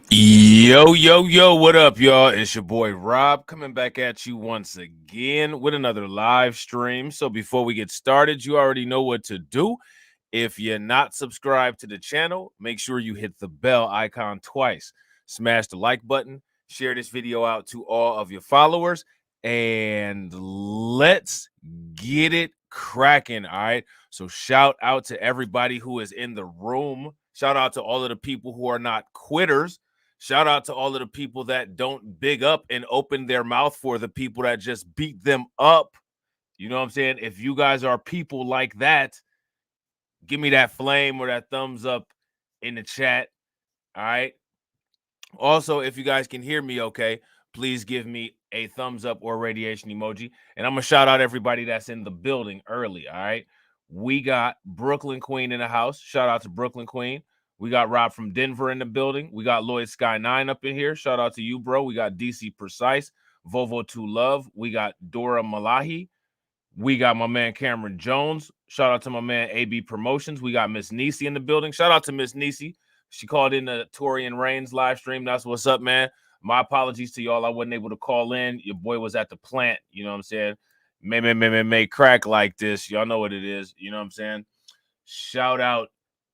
Yo, what up, y'all? It's your boy Rob coming back at you once again with another live stream. So before we get started, you already know what to do. If you're not subscribed to the channel, make sure you hit the bell icon twice. Smash the like button, share this video out to all of your followers, and let's get it cracking. All right. So shout out to everybody who is in the room. Shout out to all of the people who are not quitters. Shout out to all of the people that don't big up and open their mouth for the people that just beat them up. You know what I'm saying? If you guys are people like that, give me that flame or that thumbs up in the chat. All right. Also, if you guys can hear me okay, please give me a thumbs up or radiation emoji. And I'm going to shout out everybody that's in the building early. All right. We got Brooklyn Queen in the house. Shout out to Brooklyn Queen. We got Rob from Denver in the building. We got Lloyd Sky 9 up in here. Shout out to you, bro. We got DC Precise, Volvo 2 Love. We got Dora Malahi. We got my man Cameron Jones. Shout out to my man AB Promotions. We got Miss Nisi in the building. Shout out to Miss Nisi. She called in the Torian Reigns live stream. That's what's up, man. My apologies to y'all. I wasn't able to call in. Your boy was at the plant. You know what I'm saying? May crack like this. Y'all know what it is. You know what I'm saying? Shout out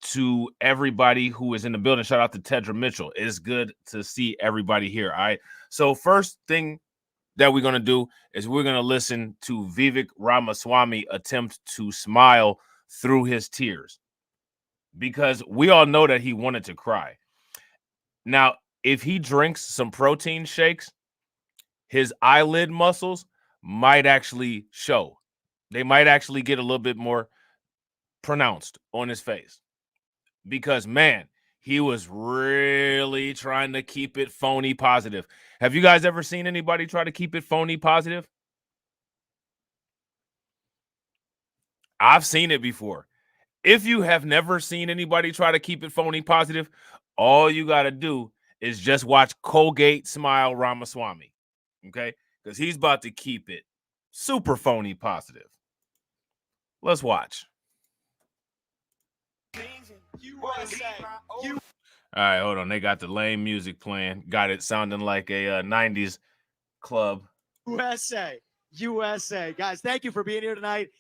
to everybody who is in the building. Shout out to Tedra Mitchell. It's good to see everybody here. All right. So first thing that we're going to do is we're going to listen to Vivek Ramaswamy attempt to smile through his tears, because we all know that he wanted to cry. Now, if he drinks some protein shakes, his eyelid muscles might actually show. They might actually get a little bit more pronounced on his face, because, man, he was really trying to keep it phony positive. Have you guys ever seen anybody try to keep it phony positive? I've seen it before. If you have never seen anybody try to keep it phony positive, all you got to do is just watch Colgate Smile Ramaswamy, okay? Because he's about to keep it super phony positive. Let's watch. All right, hold on. They got the lame music playing. Got it sounding like a 90s club. USA. Guys, thank you for being here tonight.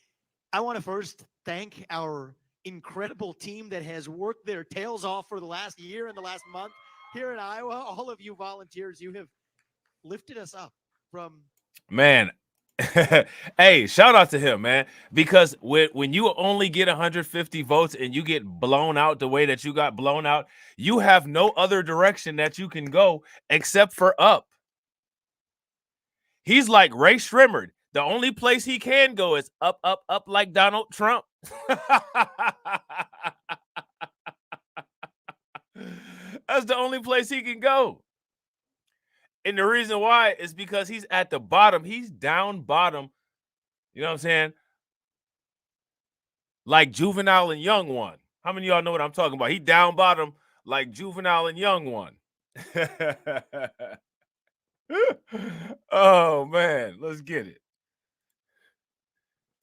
I want to first thank our incredible team that has worked their tails off for the last year and the last month here in Iowa. All of you volunteers, you have lifted us up from... Man, hey, shout out to him, man, because when you only get 150 votes and you get blown out the way that you got blown out, you have no other direction that you can go except for up. He's like Ray Shrimmer. The only place he can go is up, up, up, like Donald Trump. That's the only place he can go. And the reason why is because he's at the bottom. He's down bottom. You know what I'm saying? Like Juvenile and Young One. How many of y'all know what I'm talking about? He down bottom like Juvenile and Young One. Oh, man. Let's get it.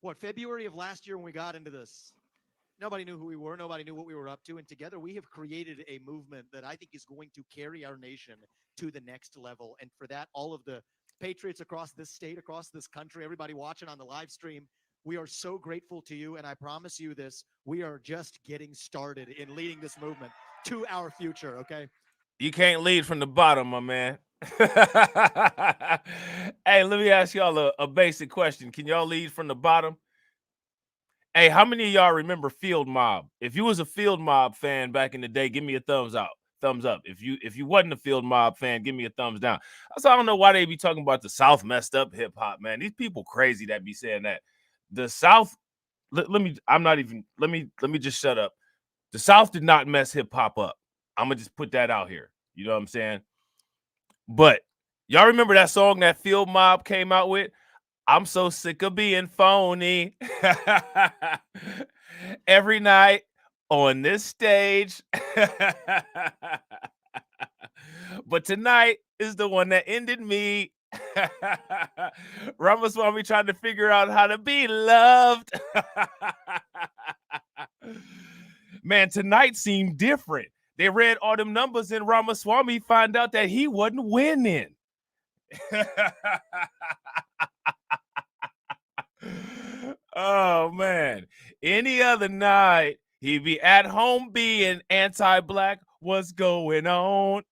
What, February of last year when we got into this? Nobody knew who we were. Nobody knew what we were up to. And together we have created a movement that I think is going to carry our nation to the next level. And for that, all of the patriots across this state, across this country, everybody watching on the live stream, we are so grateful to you. And I promise you this, we are just getting started in leading this movement to our future, okay? You can't lead from the bottom, my man. Hey, let me ask y'all a basic question. Can y'all lead from the bottom? Hey, how many of y'all remember Field Mob? If you was a Field Mob fan back in the day, give me a thumbs up. If you wasn't a Field Mob fan, give me a thumbs down. So I don't know why they be talking about the South messed up hip hop, man. These people crazy that be saying that. The South, let me just shut up. The South did not mess hip hop up. I'm gonna just put that out here. You know what I'm saying? But y'all remember that song that Field Mob came out with? I'm so sick of being phony. Every night on this stage. But tonight is the one that ended me. Ramaswamy trying to figure out how to be loved. Man, tonight seemed different. They read all them numbers and Ramaswamy find out that he wasn't winning. Oh, man. Any other night, he'd be at home being anti-black. What's going on?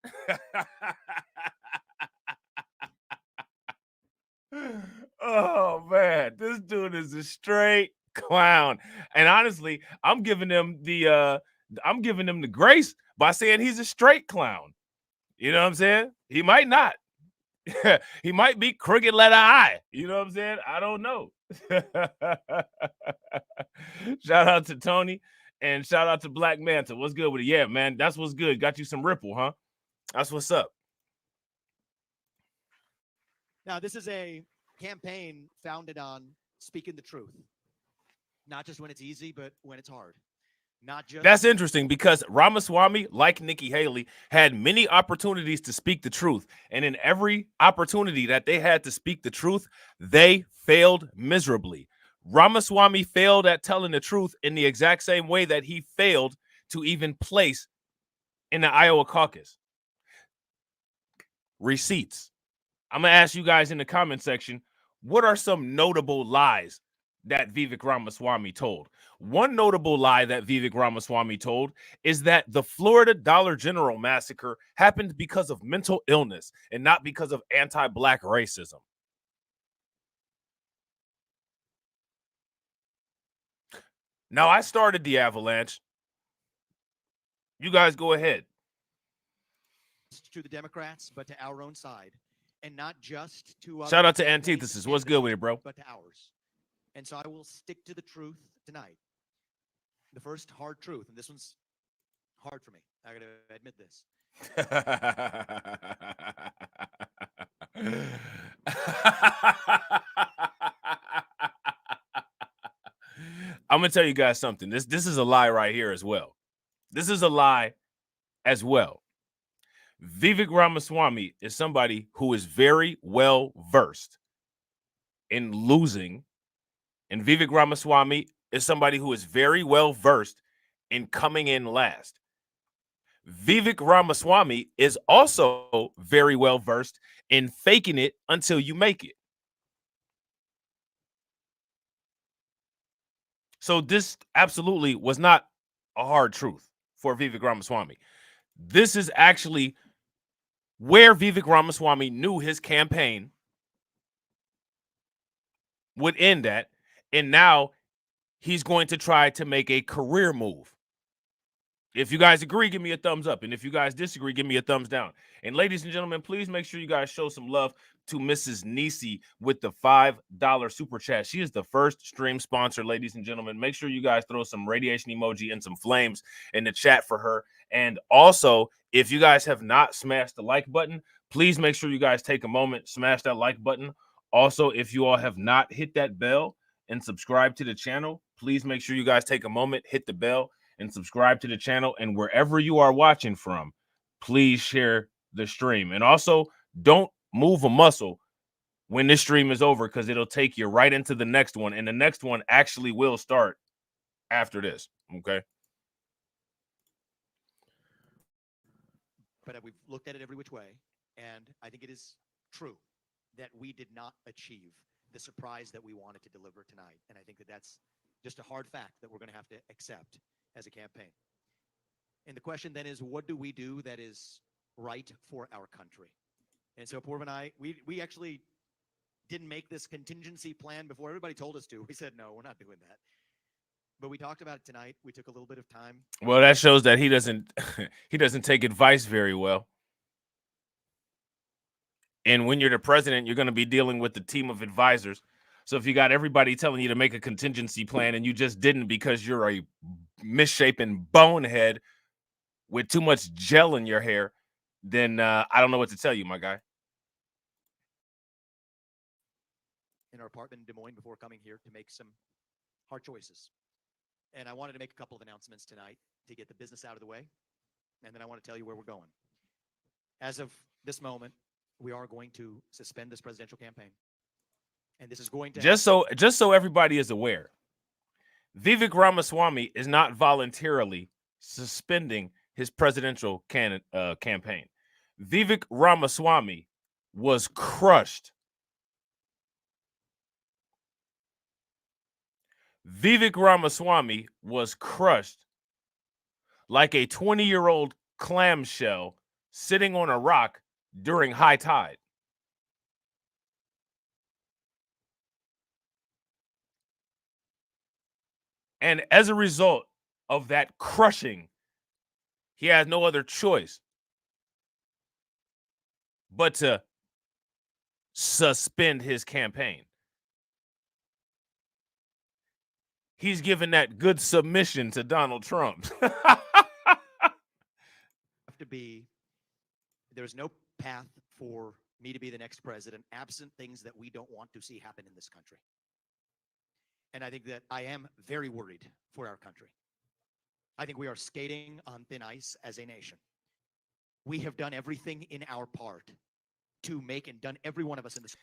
Oh, man. This dude is a straight clown. And honestly, I'm giving him the grace by saying he's a straight clown. You know what I'm saying? He might not. He might be crooked letter I. You know what I'm saying? I don't know. Shout out to Tony and shout out to Black Manta. What's good with it? Yeah, man, that's what's good. Got you some ripple, huh? That's what's up. Now, this is a campaign founded on speaking the truth, not just when it's easy, but when it's hard. Not just That's interesting because Ramaswamy, like Nikki Haley, had many opportunities to speak the truth. And in every opportunity that they had to speak the truth, they failed miserably. Ramaswamy failed at telling the truth in the exact same way that he failed to even place in the Iowa caucus. Receipts. I'm going to ask you guys in the comment section, what are some notable lies that Vivek Ramaswamy told? One notable lie that Vivek Ramaswamy told is that the Florida Dollar General massacre happened because of mental illness and not because of anti-black racism. Now, I started the avalanche. You guys go ahead. To the Democrats, but to our own side, and not just to shout out to Antithesis. What's good with it, bro? But to ours. And so I will stick to the truth tonight. The first hard truth, and this one's hard for me. I got to admit this. I'm gonna tell you guys something. This is a lie right here as well. This is a lie as well. Vivek Ramaswamy is somebody who is very well versed in losing, and Vivek Ramaswamy is somebody who is very well versed in coming in last. Vivek Ramaswamy is also very well versed in faking it until you make it. So this absolutely was not a hard truth for Vivek Ramaswamy. This is actually where Vivek Ramaswamy knew his campaign would end at, and now he's going to try to make a career move. If you guys agree, give me a thumbs up. And if you guys disagree, give me a thumbs down. And ladies and gentlemen, please make sure you guys show some love to Mrs. Nisi with the $5 super chat. She is the first stream sponsor, ladies and gentlemen. Make sure you guys throw some radiation emoji and some flames in the chat for her. And also, if you guys have not smashed the like button, please make sure you guys take a moment, smash that like button. Also, if you all have not hit that bell and subscribe to the channel, please make sure you guys take a moment, hit the bell, and subscribe to the channel. And wherever you are watching from, please share the stream. And also, don't move a muscle when this stream is over, because it'll take you right into the next one. And the next one actually will start after this. Okay. But we've looked at it every which way, and I think it is true that we did not achieve the surprise that we wanted to deliver tonight. And I think that that's just a hard fact that we're going to have to accept as a campaign. And the question then is, what do we do that is right for our country? And so Purv and I, we actually didn't make this contingency plan before everybody told us to. We said, no, we're not doing that. But we talked about it tonight. We took a little bit of time. Well, that shows that he doesn't take advice very well. And when you're the president, you're going to be dealing with the team of advisors. So if you got everybody telling you to make a contingency plan and you just didn't because you're a misshapen bonehead with too much gel in your hair, then I don't know what to tell you, my guy. In our apartment in Des Moines before coming here to make some hard choices. And I wanted to make a couple of announcements tonight to get the business out of the way. And then I want to tell you where we're going. As of this moment, we are going to suspend this presidential campaign. And this is going to just so everybody is aware, Vivek Ramaswamy is not voluntarily suspending his presidential campaign. Vivek Ramaswamy was crushed. Vivek Ramaswamy was crushed like a 20-year-old clamshell sitting on a rock during high tide. And as a result of that crushing, he has no other choice but to suspend his campaign. He's given that good submission to Donald Trump. There's no path for me to be the next president absent things that we don't want to see happen in this country. And I think that I am very worried for our country. I think we are skating on thin ice as a nation. We have done everything in our part to make, and done every one of us in this.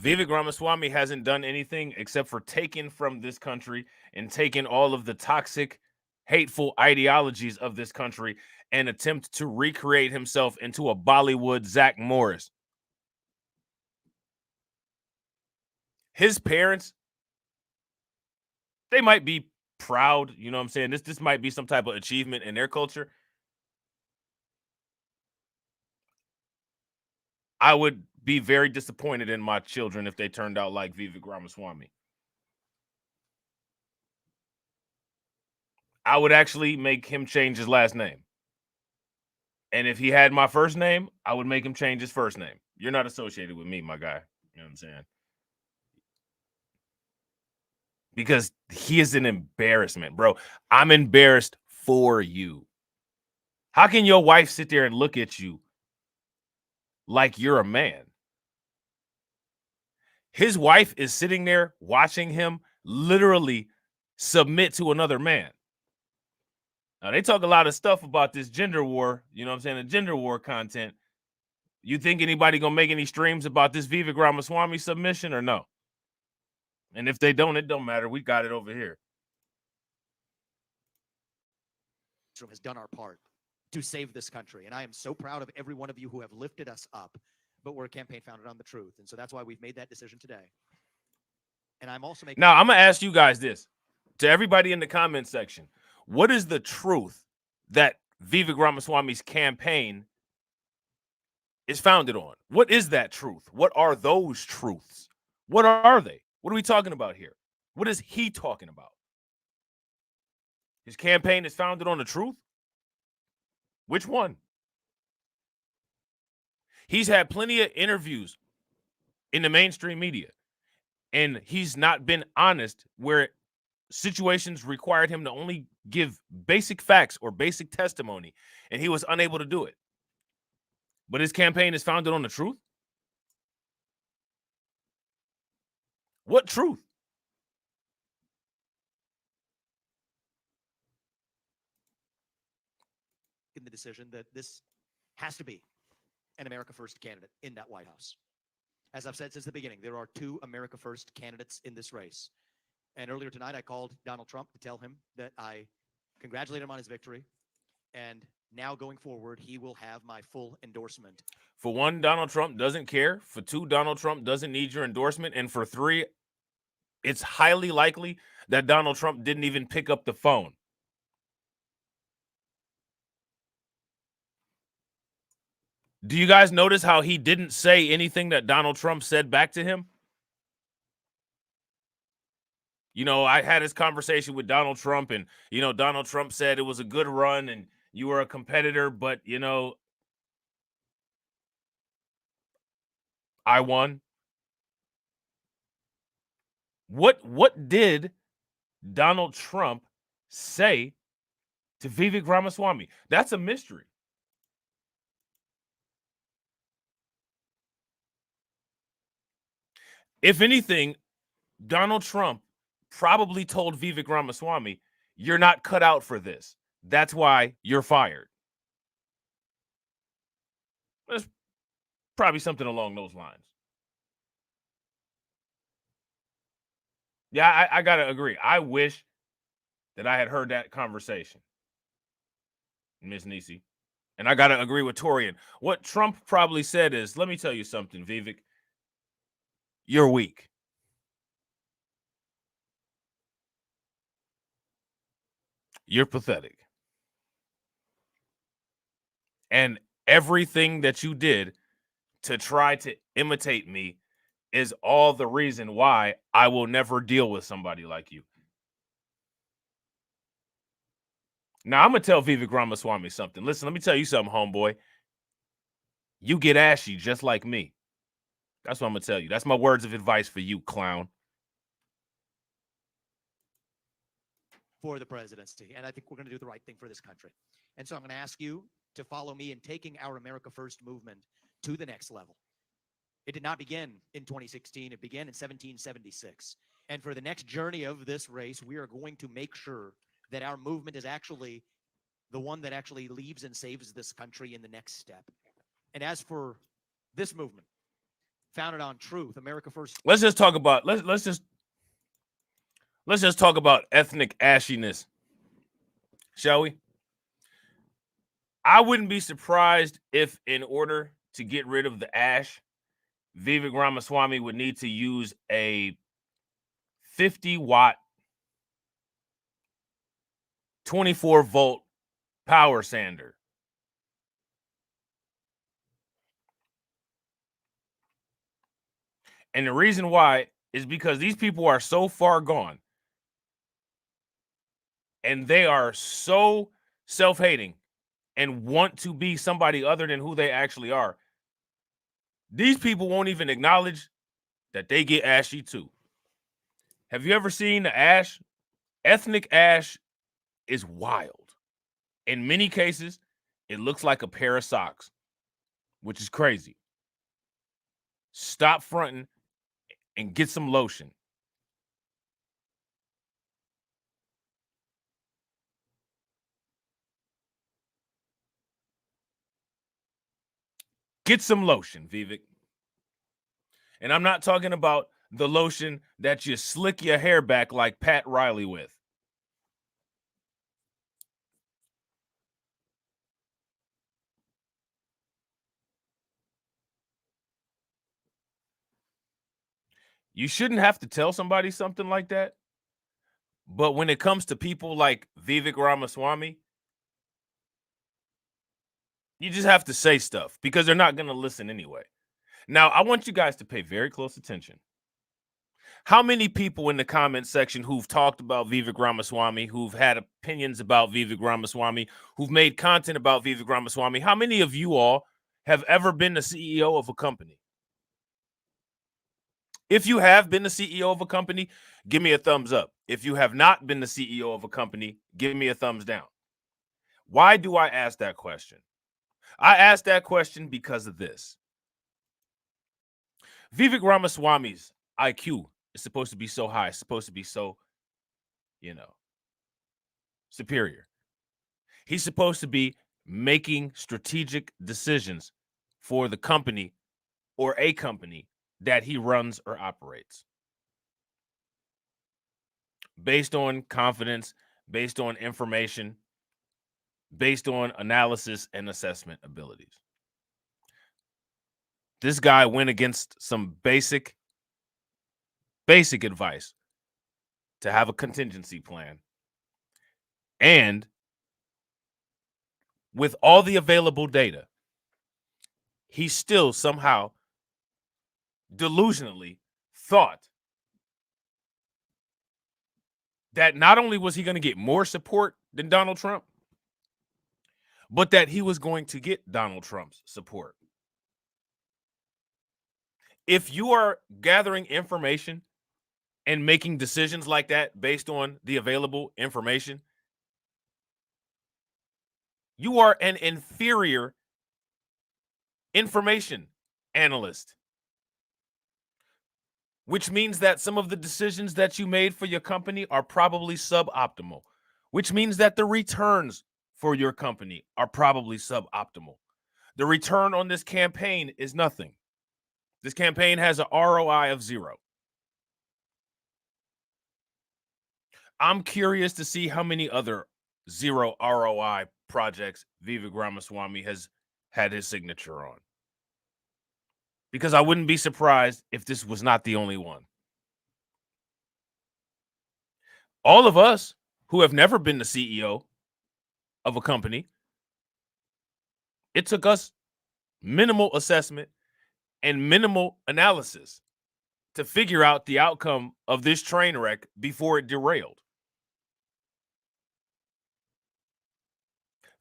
Vivek Ramaswamy hasn't done anything except for taking from this country and taking all of the toxic, hateful ideologies of this country and attempt to recreate himself into a Bollywood Zach Morris. His parents, they might be proud, you know what I'm saying? This might be some type of achievement in their culture. I would be very disappointed in my children if they turned out like Vivek Ramaswamy. I would actually make him change his last name. And if he had my first name, I would make him change his first name. You're not associated with me, my guy. You know what I'm saying? Because he is an embarrassment, bro. I'm embarrassed for you. How can your wife sit there and look at you like you're a man? His wife is sitting there watching him literally submit to another man. Now, they talk a lot of stuff about this gender war, you know what I'm saying, the gender war content. You think anybody going to make any streams about this Vivek Ramaswamy submission or no? And if they don't, it don't matter. We got it over here. Has done our part to save this country. And I am so proud of every one of you who have lifted us up. But we're a campaign founded on the truth. And so that's why we've made that decision today. And I'm also making. Now, I'm going to ask you guys this, to everybody in the comment section. What is the truth that Vivek Ramaswamy's campaign is founded on? What is that truth? What are those truths? What are they? What are we talking about here? What is he talking about? His campaign is founded on the truth? Which one? He's had plenty of interviews in the mainstream media, and he's not been honest where situations required him to only give basic facts or basic testimony, and he was unable to do it. But his campaign is founded on the truth? What truth? In the decision that this has to be an America First candidate in that White House. As I've said since the beginning, there are two America First candidates in this race. And earlier tonight, I called Donald Trump to tell him that I congratulate him on his victory. And now going forward, he will have my full endorsement. For one, Donald Trump doesn't care. For two, Donald Trump doesn't need your endorsement. And for three, it's highly likely that Donald Trump didn't even pick up the phone. Do you guys notice how he didn't say anything that Donald Trump said back to him? You know, I had this conversation with Donald Trump, and, you know, Donald Trump said it was a good run and you were a competitor, but, you know, I won. What did Donald Trump say to Vivek Ramaswamy? That's a mystery. If anything, Donald Trump probably told Vivek Ramaswamy, you're not cut out for this. That's why you're fired. That's probably something along those lines. Yeah, I got to agree. I wish that I had heard that conversation. Miss Nisi. And I got to agree with Torian. What Trump probably said is, let me tell you something, Vivek. You're weak. You're pathetic. And everything that you did to try to imitate me is all the reason why I will never deal with somebody like you. Now, I'm going to tell Vivek Ramaswamy something. Listen, let me tell you something, homeboy. You get ashy just like me. That's what I'm going to tell you. That's my words of advice for you, clown. For the presidency. And I think we're going to do the right thing for this country. And so I'm going to ask you to follow me in taking our America First movement to the next level. It did not begin in 2016. It began in 1776. And for the next journey of this race, we are going to make sure that our movement is actually the one that actually leaves and saves this country in the next step. And as for this movement, founded on truth, America First. Let's just talk about let's just talk about ethnic ashiness, shall we? I wouldn't be surprised if, in order to get rid of the ash, Vivek Ramaswamy would need to use a 50-watt, 24-volt power sander. And the reason why is because these people are so far gone and they are so self-hating and want to be somebody other than who they actually are. These people won't even acknowledge that they get ashy too. Have you ever seen the ash? Ethnic ash is wild. In many cases, it looks like a pair of socks, which is crazy. Stop fronting and get some lotion. Get some lotion, Vivek. And I'm not talking about the lotion that you slick your hair back like Pat Riley with. You shouldn't have to tell somebody something like that. But when it comes to people like Vivek Ramaswamy, you just have to say stuff because they're not going to listen anyway. Now, I want you guys to pay very close attention. How many people in the comment section who've talked about Vivek Ramaswamy, who've had opinions about Vivek Ramaswamy, who've made content about Vivek Ramaswamy, how many of you all have ever been the CEO of a company? If you have been the CEO of a company, give me a thumbs up. If you have not been the CEO of a company, give me a thumbs down. Why do I ask that question? I ask that question because of this. Vivek Ramaswamy's IQ is supposed to be so high, supposed to be so, superior. He's supposed to be making strategic decisions for the company or a company that he runs or operates. Based on confidence, based on information, based on analysis and assessment abilities. This guy went against some basic advice to have a contingency plan. And with all the available data, he still somehow delusionally thought that not only was he going to get more support than Donald Trump, but that he was going to get Donald Trump's support. If you are gathering information and making decisions like that based on the available information, you are an inferior information analyst, which means that some of the decisions that you made for your company are probably suboptimal, which means that the returns for your company are probably suboptimal. The return on this campaign is nothing. This campaign has an ROI of 0. I'm curious to see how many other 0 ROI projects Vivek Ramaswamy has had his signature on. Because I wouldn't be surprised if this was not the only one. All of us who have never been the CEO of a company, it took us minimal assessment and minimal analysis to figure out the outcome of this train wreck before it derailed.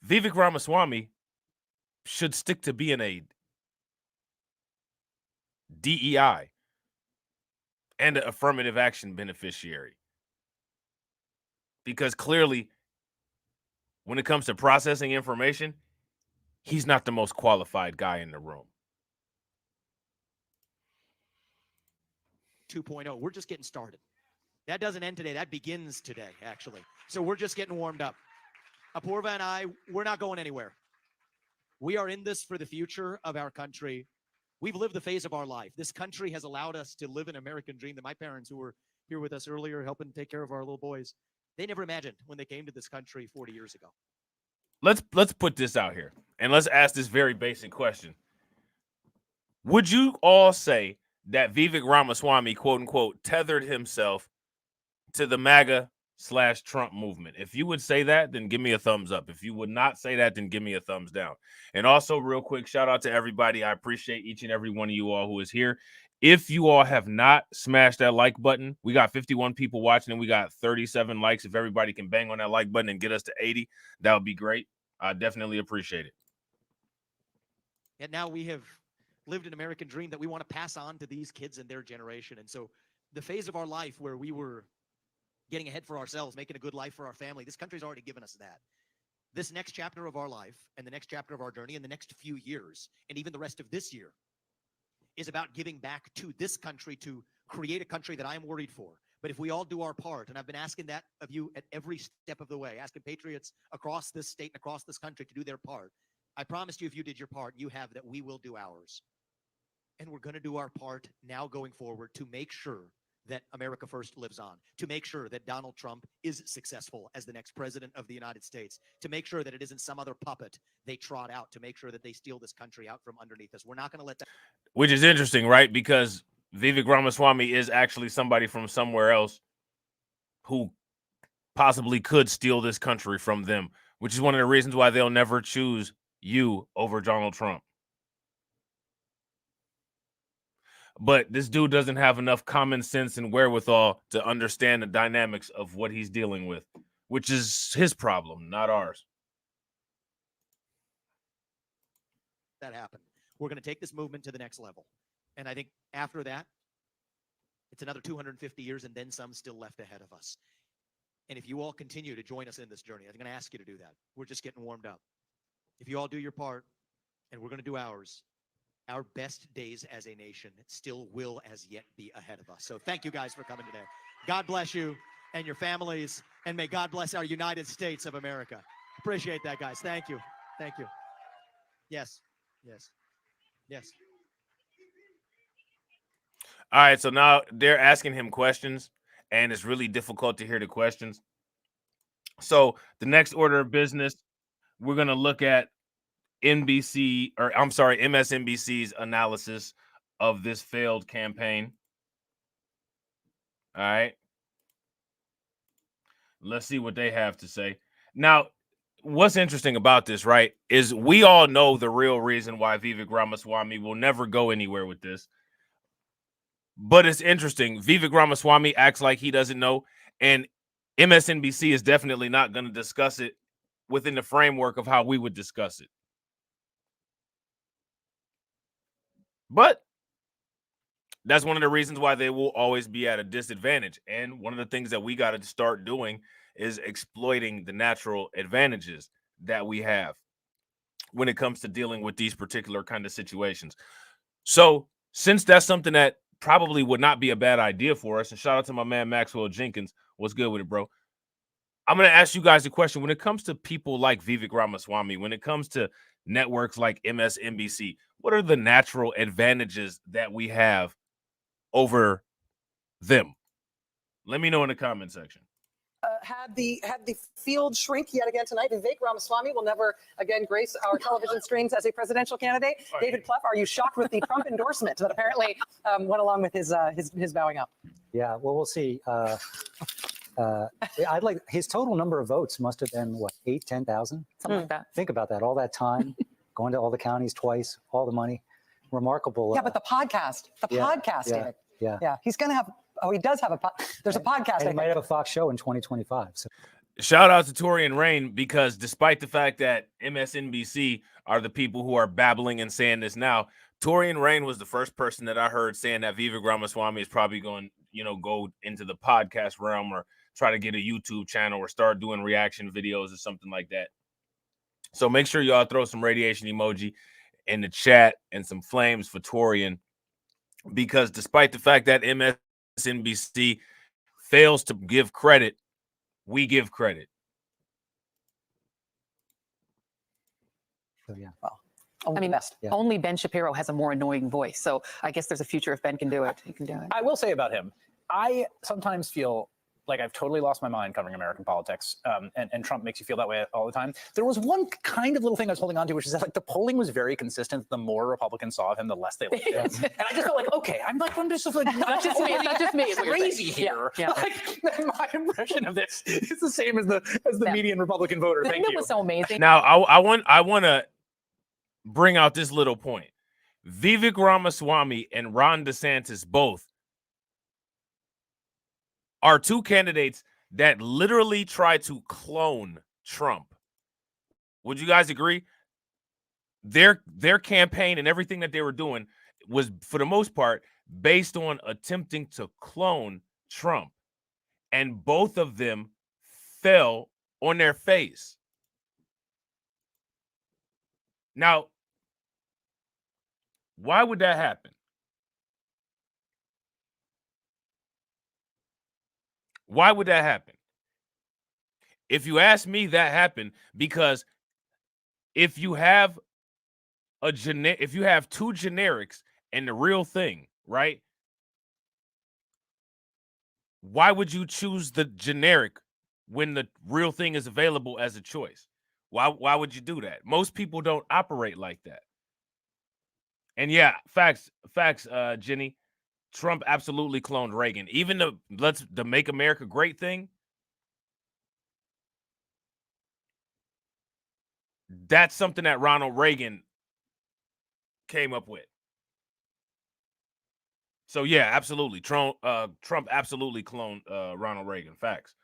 Vivek Ramaswamy should stick to being a DEI and an affirmative action beneficiary. Because clearly, when it comes to processing information, he's not the most qualified guy in the room. 2.0. We're just getting started. That doesn't end today. That begins today, actually. So we're just getting warmed up. Apurva and I, we're not going anywhere. We are in this for the future of our country. We've lived the phase of our life. This country has allowed us to live an American dream that my parents, who were here with us earlier, helping take care of our little boys, they never imagined when they came to this country 40 years ago. Let's put this out here, and let's ask this very basic question. Would you all say that Vivek Ramaswamy, quote unquote, tethered himself to the MAGA/Trump movement? If you would say that, then give me a thumbs up. If you would not say that, then give me a thumbs down. And also, real quick, shout out to everybody. I appreciate each and every one of you all who is here. If you all have not smashed that like button, we got 51 people watching and we got 37 likes. If everybody can bang on that like button and get us to 80, that would be great. I definitely appreciate it. And now we have lived an American dream that we want to pass on to these kids and their generation. And so the phase of our life where we were getting ahead for ourselves, making a good life for our family, this country's already given us that. This next chapter of our life and the next chapter of our journey and the next few years and even the rest of this year is about giving back to this country to create a country that I'm worried for. But if we all do our part, and I've been asking that of you at every step of the way, asking patriots across this state and across this country to do their part, I promised you if you did your part, you have that we will do ours. And we're going to do our part now going forward to make sure that America First lives on, to make sure that Donald Trump is successful as the next president of the United States, to make sure that it isn't some other puppet they trot out, to make sure that they steal this country out from underneath us. We're not going to let that. Which is interesting, right? Because Vivek Ramaswamy is actually somebody from somewhere else who possibly could steal this country from them, which is one of the reasons why they'll never choose you over Donald Trump. But this dude doesn't have enough common sense and wherewithal to understand the dynamics of what he's dealing with, which is his problem, not ours. That happened. We're going to take this movement to the next level. And I think after that, it's another 250 years and then some still left ahead of us. And if you all continue to join us in this journey, I'm going to ask you to do that. We're just getting warmed up. If you all do your part, and we're going to do ours, our best days as a nation still will as yet be ahead of us. So thank you guys for coming today. God bless you and your families, and may God bless our United States of America. Appreciate that, guys. Thank you. Thank you. Yes. Yes. Yes. All right, so now they're asking him questions, and it's really difficult to hear the questions. So the next order of business, we're going to look at MSNBC's analysis of this failed campaign. All right. Let's see what they have to say. Now, what's interesting about this, right, is we all know the real reason why Vivek Ramaswamy will never go anywhere with this. But it's interesting. Vivek Ramaswamy acts like he doesn't know, and MSNBC is definitely not going to discuss it within the framework of how we would discuss it. But that's one of the reasons why they will always be at a disadvantage. And one of the things that we got to start doing is exploiting the natural advantages that we have when it comes to dealing with these particular kind of situations. So since that's something that probably would not be a bad idea for us, and shout out to my man Maxwell Jenkins. What's good with it, bro? I'm going to ask you guys a question. When it comes to people like Vivek Ramaswamy, when it comes to networks like MSNBC, what are the natural advantages that we have over them? Let me know in the comment section. had the field shrink yet again tonight. Vivek Ramaswamy will never again grace our television screens as a presidential candidate. David Plouffe, are you shocked with the Trump endorsement that apparently went along with his bowing up? Yeah, well, we'll see. I'd like his total number of votes must have been what, 10,000? Something like that. Think about that. All that time, going to all the counties twice, all the money, remarkable. Yeah, but the podcast, David. Yeah. He's gonna have. Oh, he does have a. There's a podcast. And he might have a Fox show in 2025. So. Shout out to Tori and Rain, because despite the fact that MSNBC are the people who are babbling and saying this now, Tori and Rain was the first person that I heard saying that Vivek Ramaswamy is probably going, go into the podcast realm or try to get a YouTube channel or start doing reaction videos or something like that. So make sure y'all throw some radiation emoji in the chat and some flames for Torian, because despite the fact that MSNBC fails to give credit, we give credit. So yeah. Well, I mean, only Ben Shapiro has a more annoying voice. So I guess there's a future if Ben can do it. He can do it. I will say about him, I sometimes feel like I've totally lost my mind covering American politics, and Trump makes you feel that way all the time. There was one kind of little thing I was holding on to, which is that the polling was very consistent. The more Republicans saw of him, the less they liked him. And I just felt like, okay, I'm just like, not just me. It's not just me. It's crazy here. Yeah. Like, my impression of this is the same as the median Republican voter. The thing that was so amazing. Now, I want to bring out this little point. Vivek Ramaswamy and Ron DeSantis both are two candidates that literally try to clone Trump. Would you guys agree? Their campaign and everything that they were doing was, for the most part, based on attempting to clone Trump. And both of them fell on their face. Now, why would that happen? Why would that happen? If you ask me, that happened because if you have two generics and the real thing, right? Why would you choose the generic when the real thing is available as a choice? Why would you do that? Most people don't operate like that. And yeah, facts, Jenny. Trump absolutely cloned Reagan. Even the Make America Great thing, that's something that Ronald Reagan came up with. So yeah, absolutely. Trump absolutely cloned Ronald Reagan. Facts.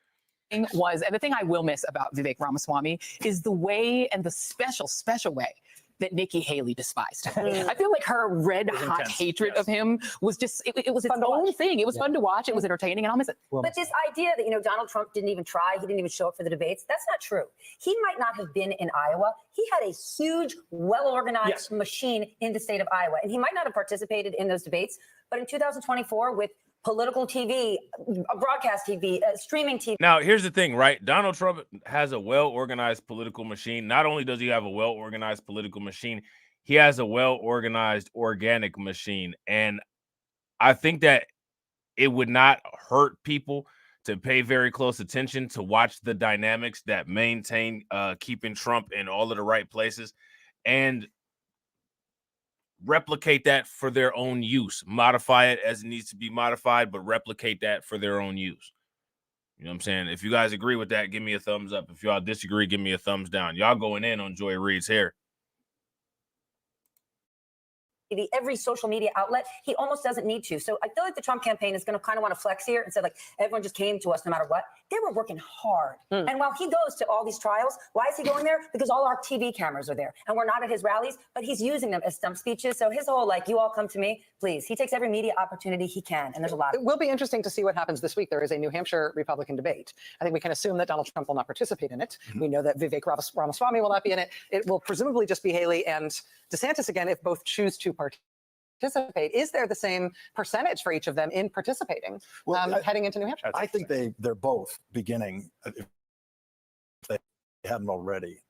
And the thing I will miss about Vivek Ramaswamy is the way and the special way that Nikki Haley despised him. I feel like her red hot intense. hatred of him was just, it was its own thing. It was fun to watch. It was entertaining, and I'll miss it. But this idea that, Donald Trump didn't even try, he didn't even show up for the debates, that's not true. He might not have been in Iowa. He had a huge, well-organized machine in the state of Iowa, and he might not have participated in those debates, but in 2024 with political TV, broadcast TV, streaming TV. Now, here's the thing, right? Donald Trump has a well-organized political machine. Not only does he have a well-organized political machine, he has a well-organized organic machine. And I think that it would not hurt people to pay very close attention to watch the dynamics that maintain keeping Trump in all of the right places and replicate that for their own use. Modify it as it needs to be modified, but replicate that for their own use. You know what I'm saying? If you guys agree with that, give me a thumbs up. If y'all disagree, give me a thumbs down. Y'all going in on Joy Reid's hair. Every social media outlet, he almost doesn't need to. So I feel like the Trump campaign is going to kind of want to flex here and say, like, everyone just came to us no matter what. They were working hard. And while he goes to all these trials, why is he going there? Because all our TV cameras are there. And we're not at his rallies, but he's using them as stump speeches. So his whole, like, you all come to me, please. He takes every media opportunity he can. And there's a lot of It will be interesting to see what happens this week. There is a New Hampshire Republican debate. I think we can assume that Donald Trump will not participate in it. We know that Vivek Ramaswamy will not be in it. It will presumably just be Haley and DeSantis again if both choose to participate. Is there the same percentage for each of them in participating heading into New Hampshire? I think they're both beginning, if they hadn't already,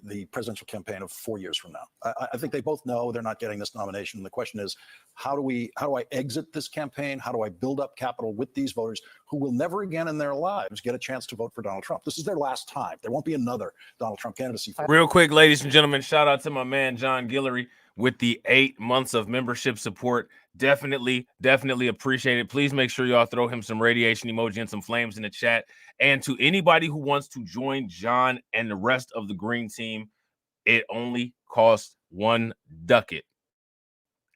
the presidential campaign of 4 years from now. I think they both know they're not getting this nomination. The question is, how do I exit this campaign? How do I build up capital with these voters who will never again in their lives get a chance to vote for Donald Trump? This is their last time. There won't be another Donald Trump candidacy. Real quick, ladies and gentlemen, shout out to my man John Guillory with the 8 months of membership support. Definitely appreciate it. Please make sure y'all throw him some radiation emoji and some flames in the chat. And to anybody who wants to join John and the rest of the green team, it only costs 1 ducat.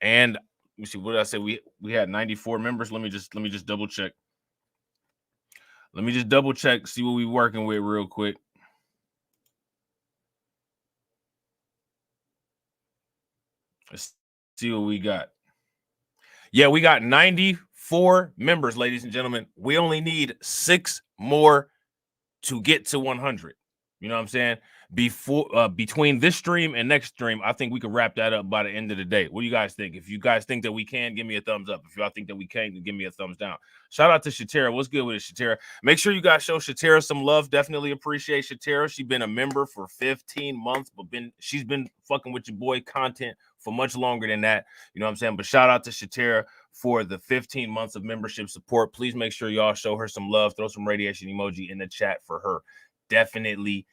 And let me see, what did I say? We had 94 members. Let me just double check. Let me just double check, see what we're working with real quick. Let's see what we got. Yeah, we got 94 members, ladies and gentlemen. We only need 6 more to get to 100. You know what I'm saying? Between this stream and next stream, I think we can wrap that up by the end of the day. What do you guys think? If you guys think that we can, give me a thumbs up. If y'all think that we can, give me a thumbs down. Shout out to Shatera. What's good with it, Shatera? Make sure you guys show Shatera some love. Definitely appreciate Shatera. She's been a member for 15 months, but she's been fucking with your boy content for much longer than that. You know what I'm saying? But shout out to Shatera for the 15 months of membership support. Please make sure y'all show her some love. Throw some radiation emoji in the chat for her. Definitely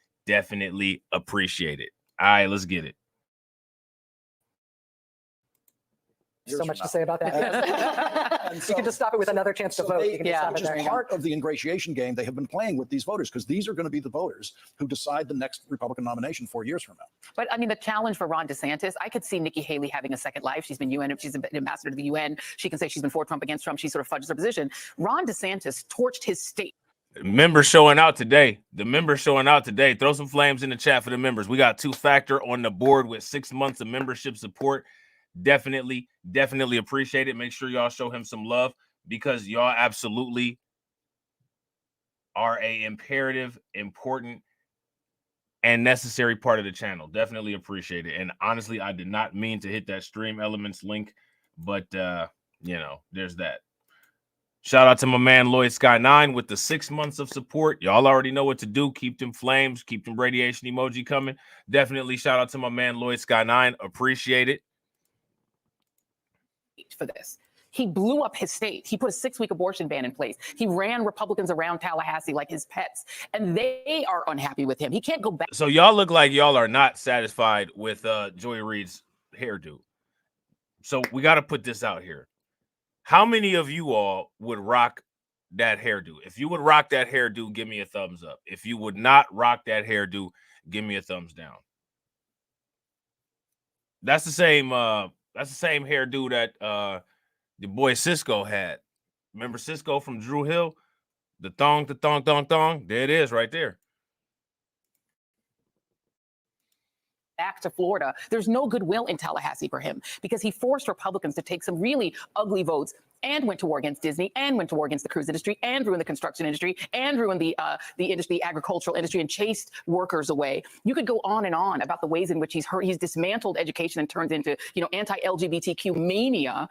appreciate it. All right, let's get it. So much to say about that. You can just stop it with another chance to vote. You can just stop it which is there. part of the ingratiation game they have been playing with these voters, because these are going to be the voters who decide the next Republican nomination 4 years from now. But I mean, the challenge for Ron DeSantis, I could see Nikki Haley having a second life. She's been she's an ambassador to the UN. She can say she's been for Trump, against Trump. She sort of fudges her position. Ron DeSantis torched his state. Members showing out today. The members showing out today. Throw some flames in the chat for the members. We got 2Factor on the board with 6 months of membership support. Definitely appreciate it. Make sure y'all show him some love, because y'all absolutely are a imperative, important, and necessary part of the channel. Definitely appreciate it. And honestly, I did not mean to hit that Stream Elements link, but you know, there's that. Shout out to my man Lloyd Sky 9 with the 6 months of support. Y'all already know what to do. Keep them flames, keep them radiation emoji coming. Definitely shout out to my man Lloyd Sky 9. Appreciate it. For this, he blew up his state. He put a 6-week abortion ban in place. He ran Republicans around Tallahassee like his pets, and they are unhappy with him. He can't go back. So y'all look like y'all are not satisfied with Joy Reid's hairdo. So we got to put this out here. How many of you all would rock that hairdo? If you would rock that hairdo, give me a thumbs up. If you would not rock that hairdo, give me a thumbs down. That's the same hairdo that the boy Cisco had. Remember Cisco from Drew Hill? The thong. There it is right there. Back to Florida. There's no goodwill in Tallahassee for him, because he forced Republicans to take some really ugly votes and went to war against Disney and went to war against the cruise industry and ruined the construction industry and ruined the industry, agricultural industry, and chased workers away. You could go on and on about the ways in which he's dismantled education and turned into, you know, anti-LGBTQ mania,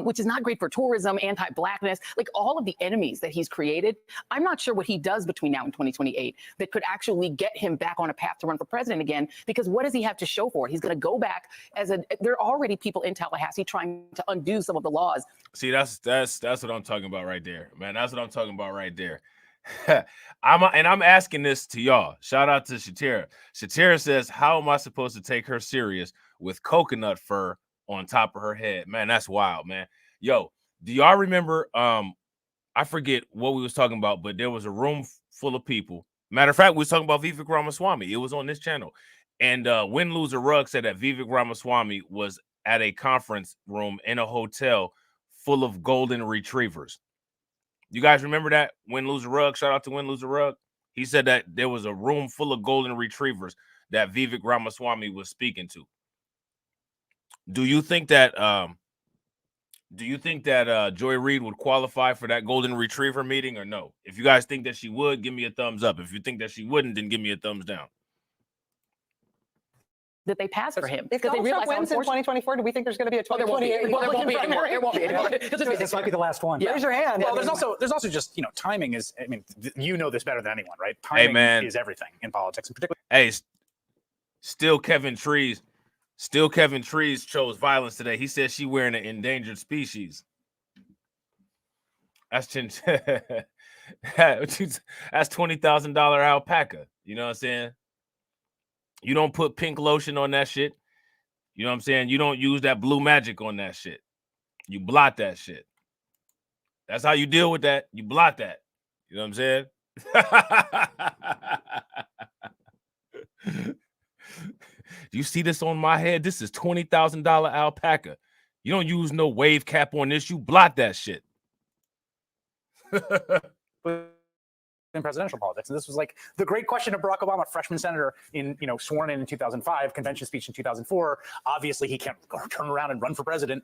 which is not great for tourism, anti-blackness, like all of the enemies that he's created. I'm not sure what he does between now and 2028 that could actually get him back on a path to run for president again, because what does he have to show for it? He's going to go back there are already people in Tallahassee trying to undo some of the laws. See, that's what I'm talking about right there, man. That's what I'm talking about right there. I'm asking this to y'all. Shout out to Shatera. Shatera says, how am I supposed to take her serious with coconut fur on top of her head? Man, that's wild, man. Yo, do y'all remember, I forget what we was talking about, but there was a room full of people. Matter of fact, we was talking about Vivek Ramaswamy. It was on this channel. And Win Loser Rug said that Vivek Ramaswamy was at a conference room in a hotel full of golden retrievers. You guys remember that? Win Loser Rug, shout out to Win Loser Rug. He said that there was a room full of golden retrievers that Vivek Ramaswamy was speaking to. Do you think that Joy Reid would qualify for that golden retriever meeting or no? If you guys think that she would, give me a thumbs up. If you think that she wouldn't, then give me a thumbs down. That they pass for him. If Donald Trump wins in 2024, do we think there's going to be a 2028? Well, there won't be anymore. It won't be anymore. This might be the last one. Raise your hand. Well, there's also just, you know, timing is, I mean, you know this better than anyone, right? Timing is everything in politics, and particularly. Hey, Still Kevin Trees chose violence today. He said she wearing an endangered species. That's that's $20,000 alpaca. You know what I'm saying? You don't put pink lotion on that shit. You know what I'm saying? You don't use that blue magic on that shit. You blot that shit. That's how you deal with that. You blot that. You know what I'm saying? Do you see this on my head? This is $20,000 alpaca. You don't use no wave cap on this. You blot that shit. In presidential politics, and this was like the great question of Barack Obama, freshman senator, in sworn in 2005, convention speech in 2004. Obviously, he can't turn around and run for president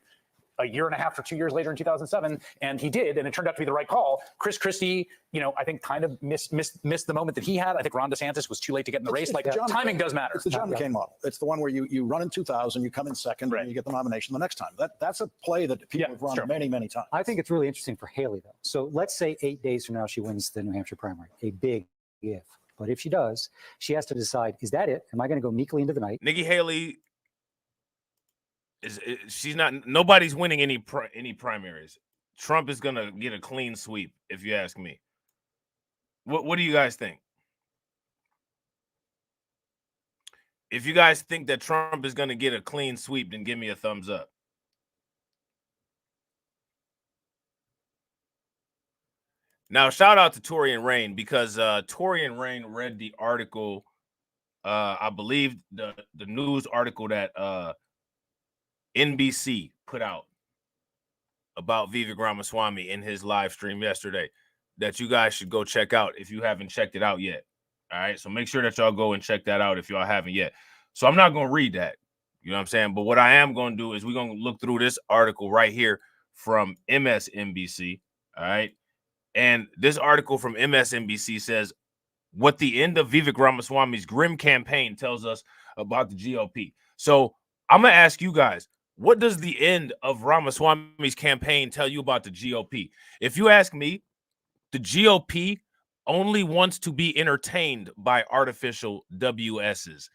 a year and a half or 2 years later in 2007, and he did, and it turned out to be the right call. Chris Christie, I think kind of missed the moment that he had. I think Ron DeSantis was too late to get in the race. Like, timing does matter. It's the John McCain model. It's the one where you run in 2000, you come in second, and you get the nomination the next time. That's a play that people have run many, many times. I think it's really interesting for Haley, though. So let's say 8 days from now she wins the New Hampshire primary. A big if. But if she does, she has to decide, is that it? Am I going to go meekly into the night? Nikki Haley she's not. Nobody's winning any primaries. Trump is gonna get a clean sweep, if you ask me. What do you guys think? If you guys think that Trump is gonna get a clean sweep, then give me a thumbs up. Now, shout out to Torian Rain, because Torian Rain read the article. I believe the news article that NBC put out about Vivek Ramaswamy in his live stream yesterday, that you guys should go check out if you haven't checked it out yet. All right, so make sure that y'all go and check that out if y'all haven't yet. So I'm not going to read that, you know what I'm saying? But what I am going to do is we're going to look through this article right here from MSNBC, all right? And this article from MSNBC says what the end of Vivek Ramaswamy's grim campaign tells us about the GOP. So I'm going to ask you guys, what does the end of Ramaswamy's campaign tell you about the GOP? If you ask me, the GOP only wants to be entertained by artificial WSs.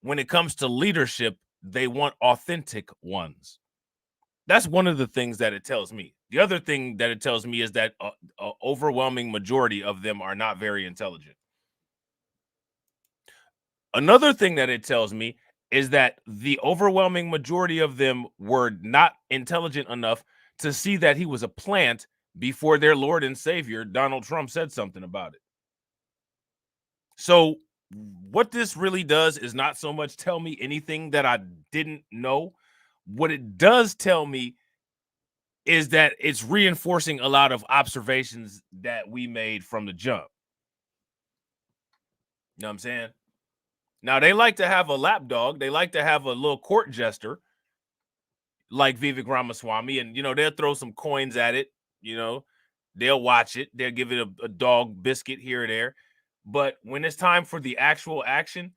When it comes to leadership, they want authentic ones. That's one of the things that it tells me. The other thing that it tells me is that an overwhelming majority of them are not very intelligent. Another thing that it tells me is that the overwhelming majority of them were not intelligent enough to see that he was a plant before their Lord and Savior, Donald Trump, said something about it. So what this really does is not so much tell me anything that I didn't know. What it does tell me is that it's reinforcing a lot of observations that we made from the jump. You know what I'm saying? Now, they like to have a lapdog. They like to have a little court jester like Vivek Ramaswamy. And, they'll throw some coins at it. They'll watch it. They'll give it a dog biscuit here or there. But when it's time for the actual action,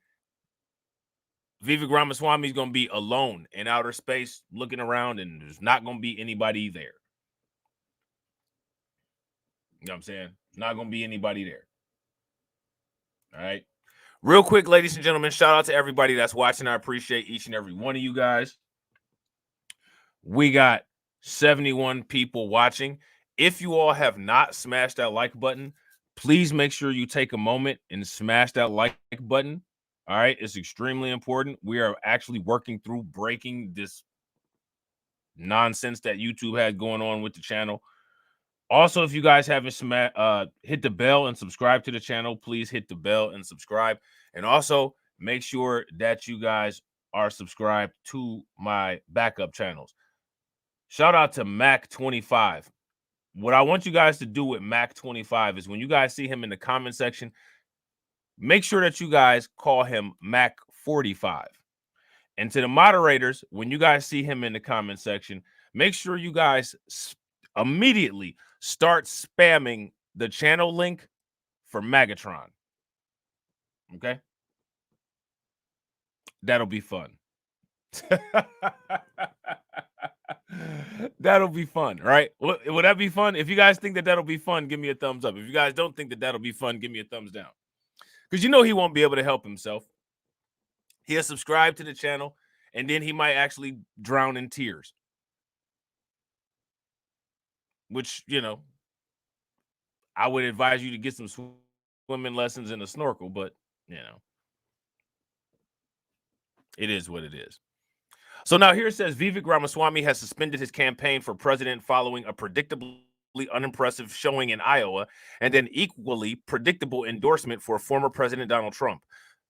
Vivek Ramaswamy is going to be alone in outer space looking around, and there's not going to be anybody there. You know what I'm saying? Not going to be anybody there. All right. Real quick, ladies and gentlemen, shout out to everybody that's watching. I appreciate each and every one of you guys. We got 71 people watching. If you all have not smashed that like button, please make sure you take a moment and smash that like button. All right, it's extremely important. We are actually working through breaking this nonsense that YouTube had going on with the channel. Also, if you guys haven't hit the bell and subscribe to the channel, please hit the bell and subscribe. And also make sure that you guys are subscribed to my backup channels. Shout out to Mac25. What I want you guys to do with Mac25 is when you guys see him in the comment section, make sure that you guys call him Mac45. And to the moderators, when you guys see him in the comment section, make sure you guys immediately start spamming the channel link for Magatron. Okay? That'll be fun. That'll be fun, right? Would that be fun? If you guys think that that'll be fun, give me a thumbs up. If you guys don't think that that'll be fun, give me a thumbs down. Because he won't be able to help himself. He'll subscribe to the channel, and then he might actually drown in tears. Which, you know, I would advise you to get some swimming lessons and a snorkel, but, you know, it is what it is. So now here it says Vivek Ramaswamy has suspended his campaign for president following a predictably unimpressive showing in Iowa and an equally predictable endorsement for former President Donald Trump.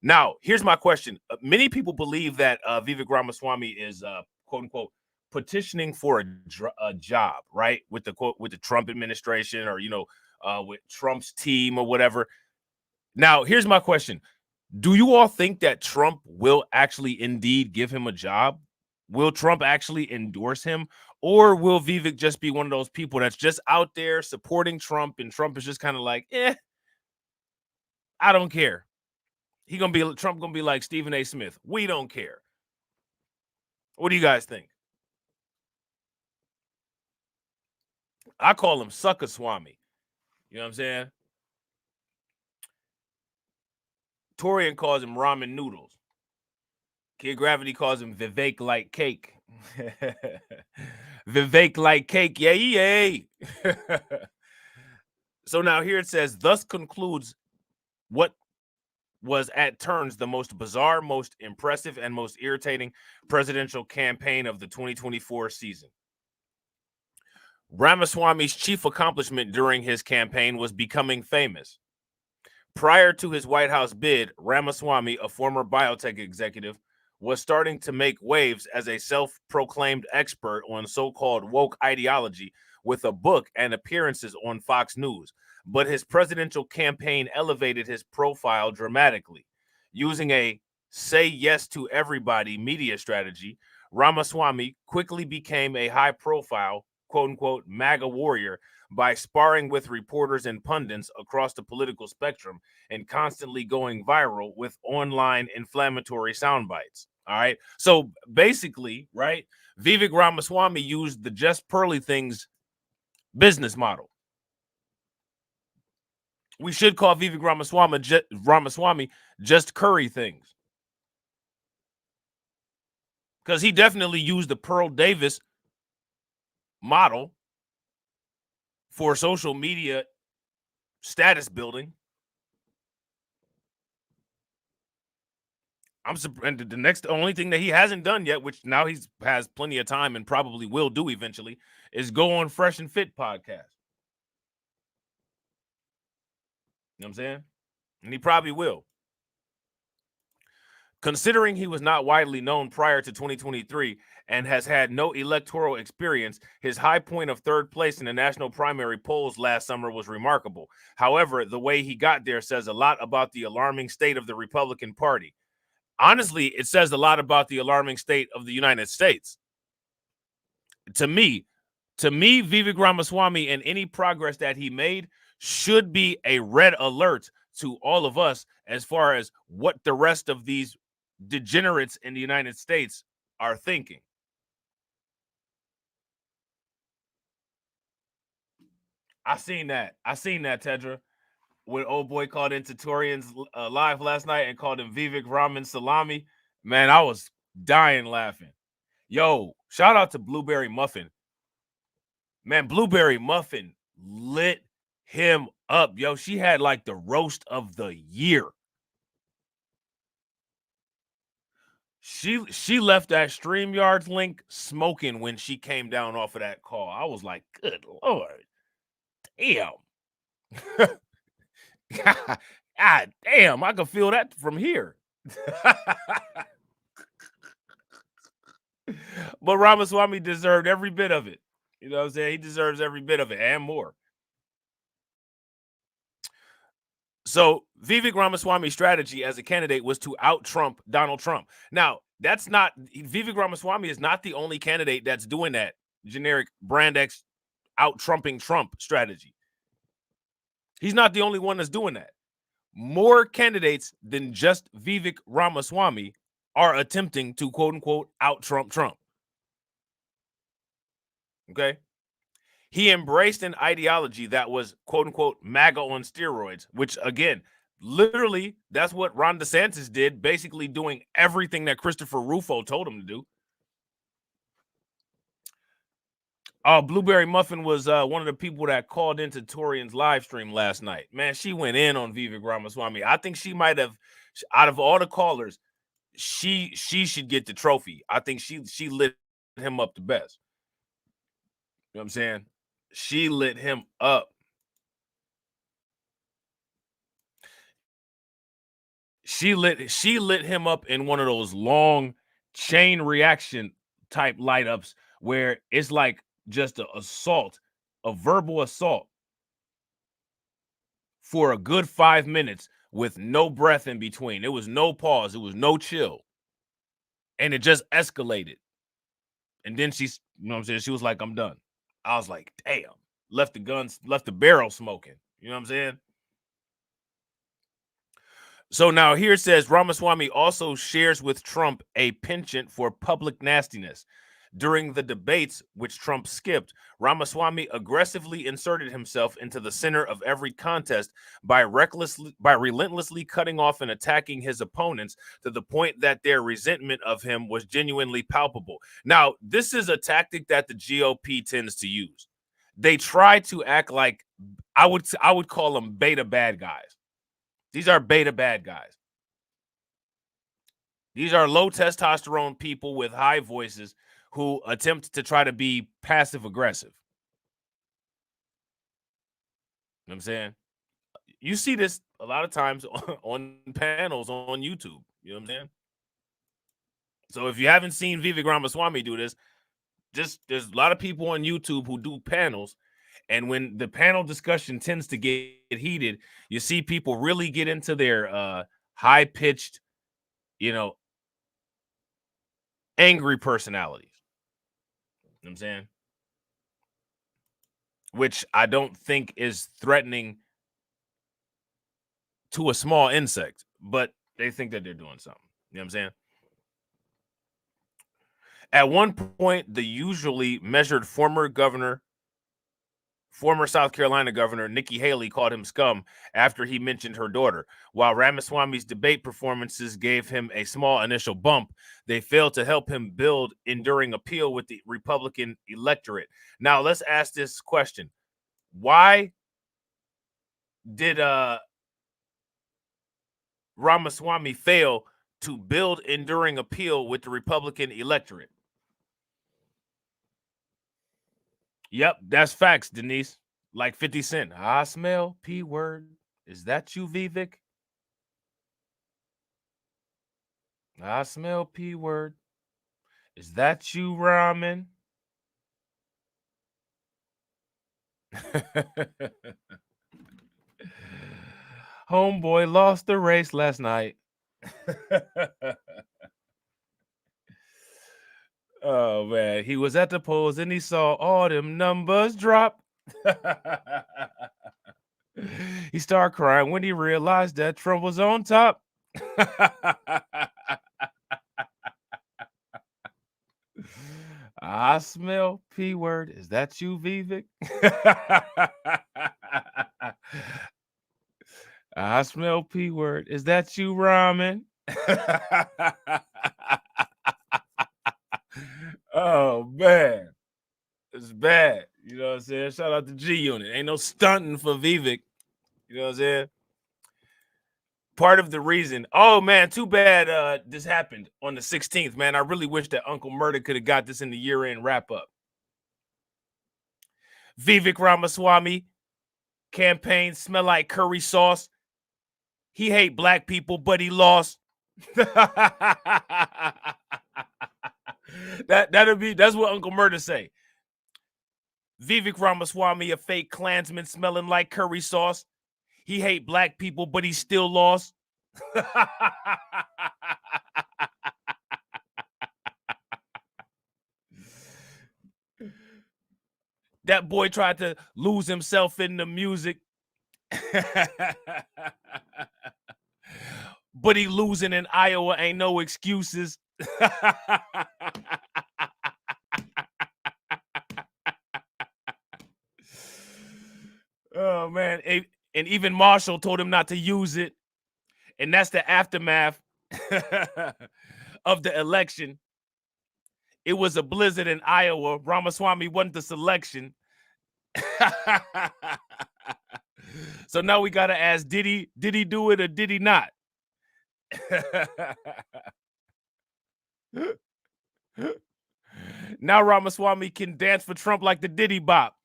Now, here's my question. Many people believe that Vivek Ramaswamy is, quote unquote, petitioning for a job, right? With the Trump administration, or, you know, with Trump's team or whatever. Now, here's my question. Do you all think that Trump will actually indeed give him a job? Will Trump actually endorse him? Or will Vivek just be one of those people that's just out there supporting Trump, and Trump is just kind of like, I don't care. Trump gonna be like Stephen A. Smith. We don't care. What do you guys think? I call him Suckaswamy. You know what I'm saying? Torian calls him ramen noodles. Kid Gravity calls him Vivek like cake. Vivek like cake, yay, yay. So now here it says, thus concludes what was at turns the most bizarre, most impressive, and most irritating presidential campaign of the 2024 season. Ramaswamy's chief accomplishment during his campaign was becoming famous. Prior to his White House bid, Ramaswamy, a former biotech executive, was starting to make waves as a self-proclaimed expert on so-called woke ideology with a book and appearances on Fox News. But his presidential campaign elevated his profile dramatically. Using a say yes to everybody media strategy, Ramaswamy quickly became a high-profile, quote-unquote, MAGA warrior by sparring with reporters and pundits across the political spectrum and constantly going viral with online inflammatory sound bites. All right. So basically, right, Vivek Ramaswamy used the just pearly things business model. We should call Vivek Ramaswamy just curry things, because he definitely used the Pearl Davis model for social media status building. And the only thing that he hasn't done yet, which now has plenty of time and probably will do eventually, is go on Fresh and Fit podcast. You know what I'm saying? And he probably will. Considering he was not widely known prior to 2023 and has had no electoral experience, his high point of third place in the national primary polls last summer was remarkable. However, the way he got there says a lot about the alarming state of the Republican Party. Honestly, it says a lot about the alarming state of the United States. To me, Vivek Ramaswamy and any progress that he made should be a red alert to all of us as far as what the rest of these degenerates in the United States are thinking. I seen that, Tedra. When old boy called into Torian's live last night and called him Vivek Ramen Salami, man, I was dying laughing. Yo, shout out to Blueberry Muffin. Man, Blueberry Muffin lit him up. Yo, she had like the roast of the year. She left that StreamYard link smoking when she came down off of that call. I was like, good Lord. Damn. God damn, I can feel that from here. But Ramaswamy deserved every bit of it. You know what I'm saying? He deserves every bit of it and more. So Vivek Ramaswamy's strategy as a candidate was to out-Trump Donald Trump. Now, Vivek Ramaswamy is not the only candidate that's doing that generic brand X out-Trumping Trump strategy. He's not the only one that's doing that. More candidates than just Vivek Ramaswamy are attempting to, quote unquote, out-Trump Trump. Okay? He embraced an ideology that was, quote unquote, MAGA on steroids, which, again, literally, that's what Ron DeSantis did, basically doing everything that Christopher Rufo told him to do. Blueberry Muffin was one of the people that called into Torian's live stream last night. Man, she went in on Vivek Ramaswamy. I think she might have, out of all the callers, she should get the trophy. I think she lit him up the best. You know what I'm saying? She lit him up. She lit him up in one of those long chain reaction type light ups where it's like just an assault, a verbal assault for a good 5 minutes with no breath in between. There was no pause. It was no chill. And it just escalated. And then she's, you know what I'm saying? She was like, I'm done. I was like, damn. Left the barrel smoking. You know what I'm saying? So now here it says Ramaswamy also shares with Trump a penchant for public nastiness. During the debates, which Trump skipped, Ramaswamy aggressively inserted himself into the center of every contest by relentlessly cutting off and attacking his opponents to the point that their resentment of him was genuinely palpable. Now, this is a tactic that the GOP tends to use. They try to act like, I would call them beta bad guys. These are beta bad guys. These are low testosterone people with high voices who attempt to try to be passive aggressive. You know what I'm saying? You see this a lot of times on panels on YouTube. You know what I'm saying? So if you haven't seen Vivek Ramaswamy do this, there's a lot of people on YouTube who do panels. And when the panel discussion tends to get heated, you see people really get into their high-pitched, angry personalities. You know what I'm saying? Which I don't think is threatening to a small insect, but they think that they're doing something. You know what I'm saying? At one point, the usually measured former South Carolina Governor Nikki Haley called him scum after he mentioned her daughter. While Ramaswamy's debate performances gave him a small initial bump, they failed to help him build enduring appeal with the Republican electorate. Now, let's ask this question. Why did Ramaswamy fail to build enduring appeal with the Republican electorate? Yep, that's facts, Denise. Like 50 Cent. I smell P word. Is that you, Vivek? I smell P word. Is that you, Ramen? Homeboy lost the race last night. Oh, man. He was at the polls and he saw all them numbers drop. He started crying when he realized that Trump was on top. I smell P word. Is that you, Vivek? I smell P word. Is that you, Ramen? Oh, man. It's bad. You know what I'm saying? Shout out to G Unit. Ain't no stunting for Vivek. You know what I'm saying? Part of the reason. Oh, man, too bad this happened on the 16th, man. I really wish that Uncle Murda could have got this in the year-end wrap-up. Vivek Ramaswamy campaign smell like curry sauce. He hate black people, but he lost. That's what Uncle Murda say. Vivek Ramaswamy, a fake Klansman smelling like curry sauce. He hate black people, but he still lost. That boy tried to lose himself in the music. But he losing in Iowa ain't no excuses. Oh, man. And even Marshall told him not to use it. and that's the aftermath of the election. It was a blizzard in Iowa. Ramaswamy wasn't the selection. So now we got to ask, did he do it or did he not? Now Ramaswamy can dance for Trump like the Diddy Bop.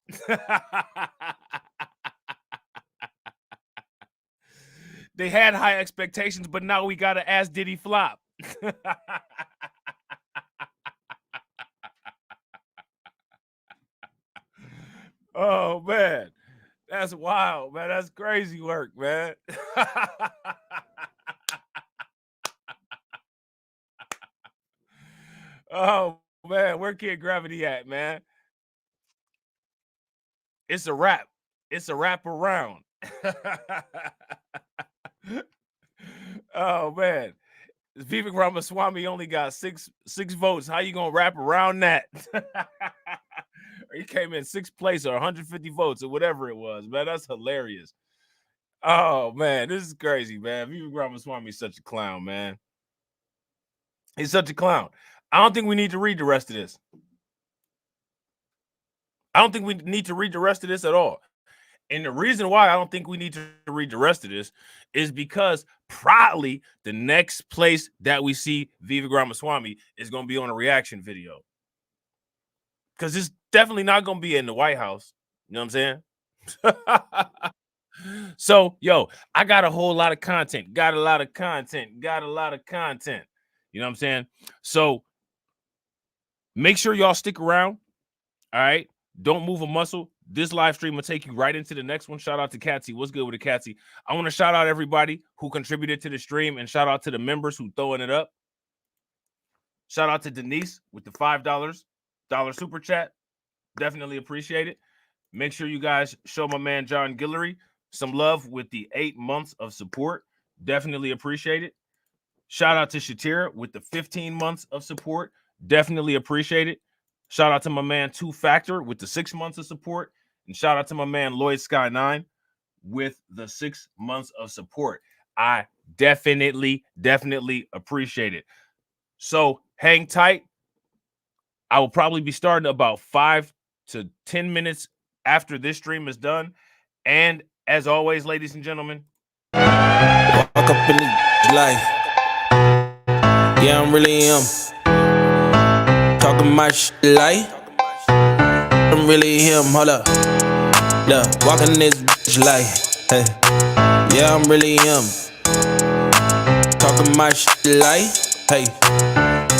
They had high expectations, but now we got to ask, did he flop? Oh, man. That's wild, man. That's crazy work, man. Oh, man. Where Kid Gravity at, man? It's a wrap. It's a wrap around. Oh, man. Vivek Ramaswamy only got six votes. How you going to wrap around that? He came in 6th place or 150 votes or whatever it was, man. That's hilarious. Oh, man, this is crazy, man. Vivek Ramaswamy is such a clown, man. He's such a clown. I don't think we need to read the rest of this. I don't think we need to read the rest of this at all. And the reason why I don't think we need to read the rest of this is because probably the next place that we see Vivek Ramaswamy is going to be on a reaction video. Because it's definitely not going to be in the White House. You know what I'm saying? So, yo, I got a whole lot of content. Got a lot of content. You know what I'm saying? So, make sure y'all stick around. All right? Don't move a muscle. This live stream will take you right into the next one. Shout out to Catsy. What's good with the Catsy? I want to shout out everybody who contributed to the stream and shout out to the members who throwing it up. Shout out to Denise with the $5 super chat. Definitely appreciate it. Make sure you guys show my man John Guillory some love with the 8 months of support. Definitely appreciate it. Shout out to Shatira with the 15 months of support. Definitely appreciate it. Shout out to my man 2 Factor with the 6 months of support. And shout out to my man Lloyd Sky 9 with the 6 months of support. I definitely appreciate it. So hang tight. I will probably be starting about 5 to 10 minutes after this stream is done. And as always, ladies and gentlemen, walk up in the life. Yeah, I'm really him. Talking my shit like I'm really him. Hold up. Look, walking this bitch like, hey. Yeah, I'm really him. Talking my shit like, hey.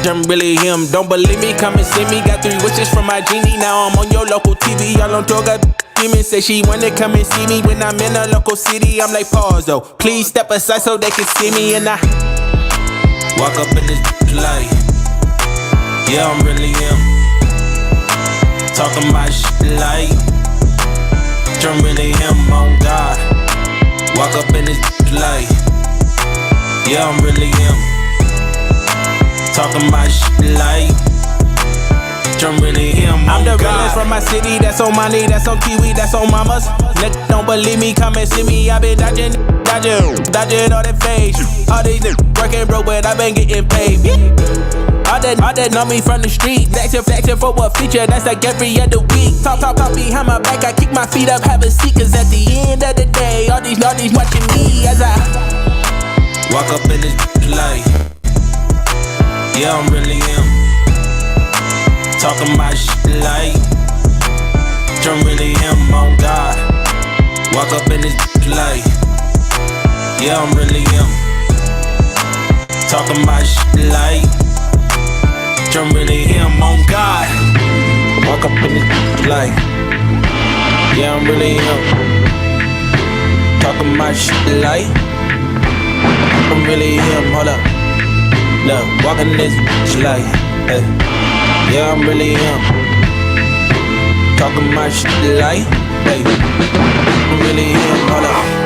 I'm really him. Don't believe me? Come and see me. Got 3 wishes from my genie. Now I'm on your local TV. Y'all on tour. Got demons. Say she wanna come and see me when I'm in a local city. I'm like, pause though. Please step aside so they can see me. And I walk up in this light. Yeah, I'm really him. Talking my shit like I'm really him. On God. Walk up in this light. Yeah, I'm really him. Talking my shit like I'm really him. I'm the realest from my city. That's on money, that's on Kiwi, that's on mamas. Niggas don't believe me, come and see me. I been dodging all that face. All these niggas working broke, but I been getting paid. All that know me from the street. Flexing for what feature, that's like every other week. Talk behind my back, I kick my feet up, have a seat. Cause at the end of the day, all these watching me as I walk up in this light. Yeah, I'm really him. Talking my shit like I'm really him. On God. Walk up in this light. Yeah, I'm really him. Talking my shit like I'm really him. On God. Walk up in this light. Yeah, I'm really him. Talking my shit like I'm really him. Hold up. Look, walking this bitch like, hey. Yeah, I'm really him. Talking my shit like, hey. I'm really him. Hold up.